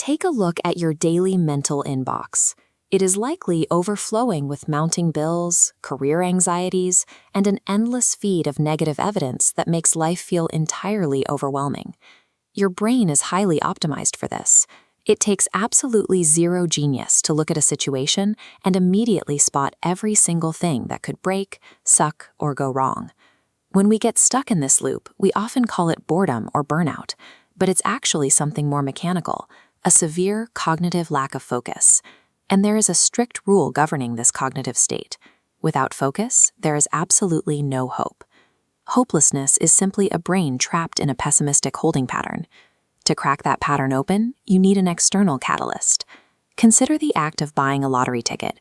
Take a look at your daily mental inbox. It is likely overflowing with mounting bills, career anxieties, and an endless feed of negative evidence that makes life feel entirely overwhelming. Your brain is highly optimized for this. It takes absolutely zero genius to look at a situation and immediately spot every single thing that could break, suck, or go wrong. When we get stuck in this loop, we often call it boredom or burnout, but it's actually something more mechanical, a severe cognitive lack of focus. And there is a strict rule governing this cognitive state. Without focus, there is absolutely no hope. Hopelessness is simply a brain trapped in a pessimistic holding pattern. To crack that pattern open, you need an external catalyst. Consider the act of buying a lottery ticket.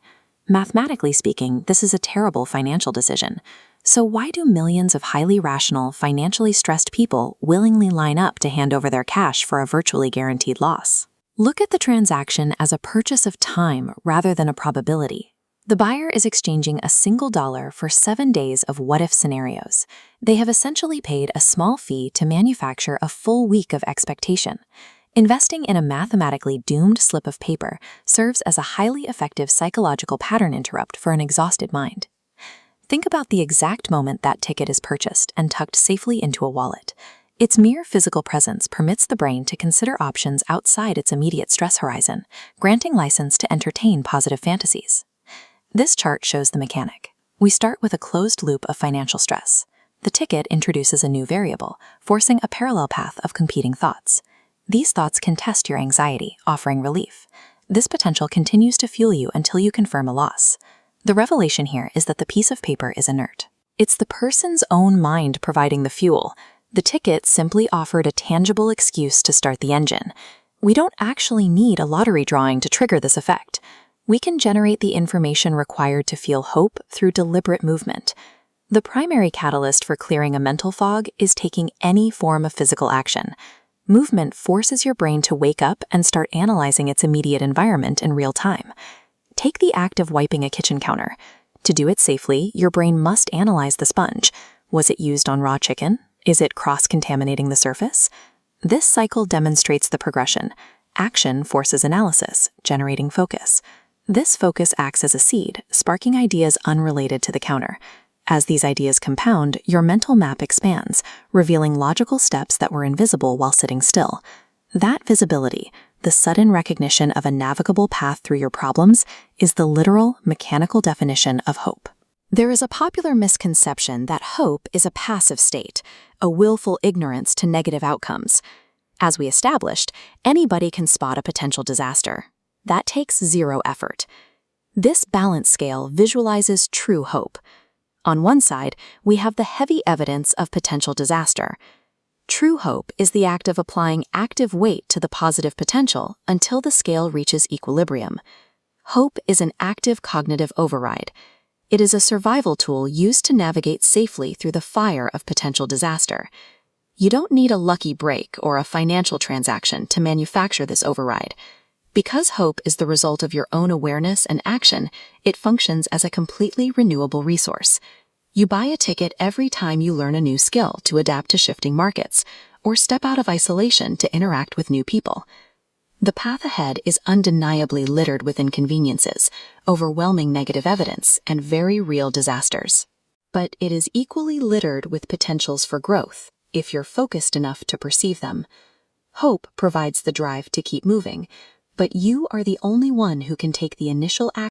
Mathematically speaking, this is a terrible financial decision. So why do millions of highly rational, financially stressed people willingly line up to hand over their cash for a virtually guaranteed loss? Look at the transaction as a purchase of time rather than a probability. The buyer is exchanging a single dollar for 7 days of what-if scenarios. They have essentially paid a small fee to manufacture a full week of expectation. Investing in a mathematically doomed slip of paper serves as a highly effective psychological pattern interrupt for an exhausted mind. Think about the exact moment that ticket is purchased and tucked safely into a wallet. Its mere physical presence permits the brain to consider options outside its immediate stress horizon, granting license to entertain positive fantasies. This chart shows the mechanic. We start with a closed loop of financial stress. The ticket introduces a new variable, forcing a parallel path of competing thoughts. These thoughts can test your anxiety, offering relief. This potential continues to fuel you until you confirm a loss. The revelation here is that the piece of paper is inert. It's the person's own mind providing the fuel. The ticket simply offered a tangible excuse to start the engine. We don't actually need a lottery drawing to trigger this effect. We can generate the information required to feel hope through deliberate movement. The primary catalyst for clearing a mental fog is taking any form of physical action. Movement forces your brain to wake up and start analyzing its immediate environment in real time. Take the act of wiping a kitchen counter. To do it safely, your brain must analyze the sponge. Was it used on raw chicken? Is it cross-contaminating the surface? This cycle demonstrates the progression. Action forces analysis, generating focus. This focus acts as a seed, sparking ideas unrelated to the counter. As these ideas compound, your mental map expands, revealing logical steps that were invisible while sitting still. That visibility, the sudden recognition of a navigable path through your problems, is the literal, mechanical definition of hope. There is a popular misconception that hope is a passive state, a willful ignorance to negative outcomes. As we established, anybody can spot a potential disaster. That takes zero effort. This balance scale visualizes true hope. On one side, we have the heavy evidence of potential disaster. True hope is the act of applying active weight to the positive potential until the scale reaches equilibrium. Hope is an active cognitive override. It is a survival tool used to navigate safely through the fire of potential disaster. You don't need a lucky break or a financial transaction to manufacture this override. Because hope is the result of your own awareness and action, it functions as a completely renewable resource. You buy a ticket every time you learn a new skill to adapt to shifting markets, or step out of isolation to interact with new people. The path ahead is undeniably littered with inconveniences, overwhelming negative evidence, and very real disasters. But it is equally littered with potentials for growth, if you're focused enough to perceive them. Hope provides the drive to keep moving, but you are the only one who can take the initial action